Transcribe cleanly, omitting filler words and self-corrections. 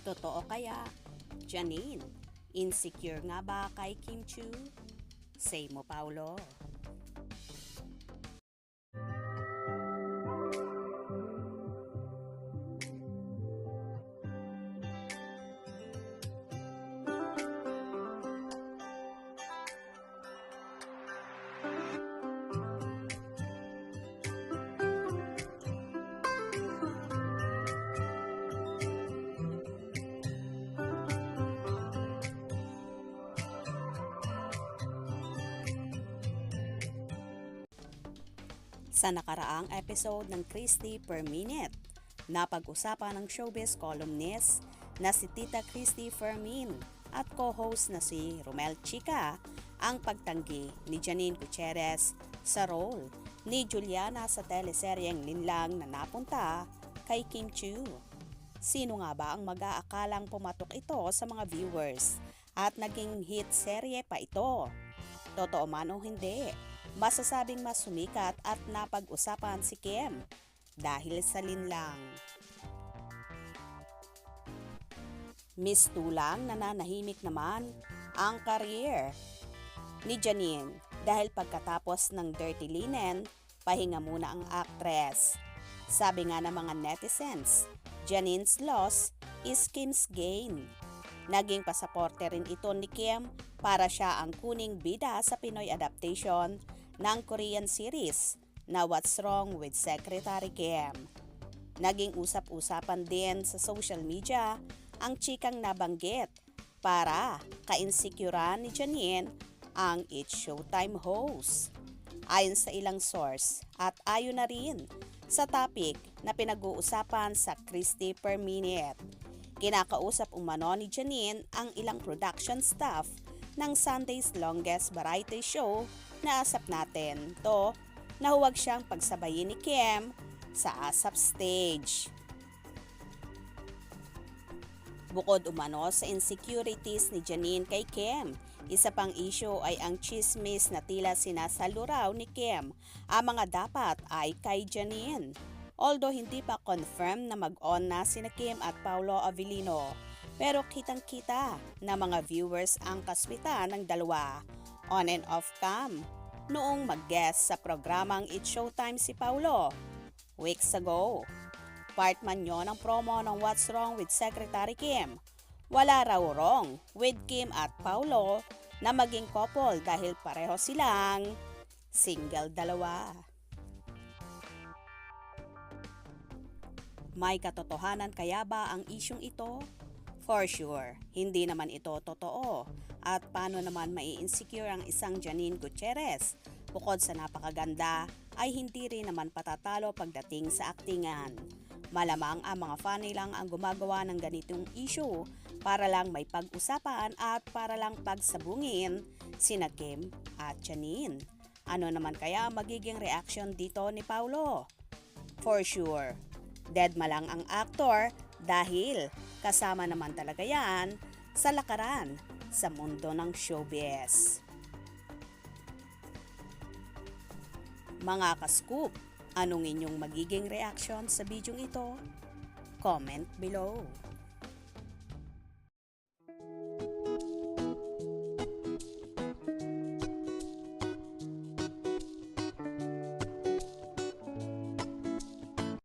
Totoo kaya? Janine, insecure nga ba kay Kim Chiu? Say mo, Paulo. Sa nakaraang episode ng Christy Per Minute, napag-usapan ng showbiz columnist na si Tita Christy Fermin at co-host na si Romel Chica ang pagtanggi ni Janine Gutierrez sa role ni Juliana sa teleseryeng Linlang na napunta kay Kim Chiu. Sino nga ba ang mag-aakalang pumatok ito sa mga viewers at naging hit serye pa ito? Totoo man o hindi, masasabing mas sumikat at napag-usapan si Kim dahil sa Linlang. Miss Tulang nananahimik naman ang career ni Janine dahil pagkatapos ng Dirty Linen, pahinga muna ang actress. Sabi nga ng mga netizens, Janine's loss is Kim's gain. Naging pasaporte rin ito ni Kim para siya ang kuning bida sa Pinoy adaptation ng Korean series na What's Wrong with Secretary Kim. Naging usap-usapan din sa social media ang chikang nabanggit para ka-insecurean ni Janine ang It's Showtime host. Ayon sa ilang source at ayon na rin sa topic na pinag-uusapan sa Christy Per Minute, kinakausap umano ni Janine ang ilang production staff ng Sunday's longest variety show na Asap Natin na huwag siyang pagsabayin ni Kim sa ASAP stage. Bukod umano sa insecurities ni Janine kay Kim, isa pang issue ay ang chismis na tila sinasalo raw ni Kim ang mga dapat ay kay Janine. Although hindi pa confirm na mag-on na sina Kim at Paulo Avellino, pero kitang-kita na mga viewers ang kaswitan ng dalawa on and off cam noong mag-guest sa programang It's Showtime si Paulo weeks ago. Part man yon ng promo ng What's Wrong with Secretary Kim. Wala raw wrong with Kim at Paulo na maging couple dahil pareho silang single dalawa. May katotohanan kaya ba ang isyung ito? For sure, hindi naman ito totoo. At paano naman mai-insecure ang isang Janine Gutierrez? Bukod sa napakaganda, ay hindi rin naman patatalo pagdating sa aktingan. Malamang ang mga fan lang ang gumagawa ng ganitong issue para lang may pag-usapan at para lang pagsabungin sina Kim at Janine. Ano naman kaya magiging reaction dito ni Paulo? For sure, deadma lang ang aktor dahil kasama naman talaga yan sa lakaran sa mundo ng showbiz. Mga ka-scoop, anong inyong magiging reaction sa bidyong ito? Comment below.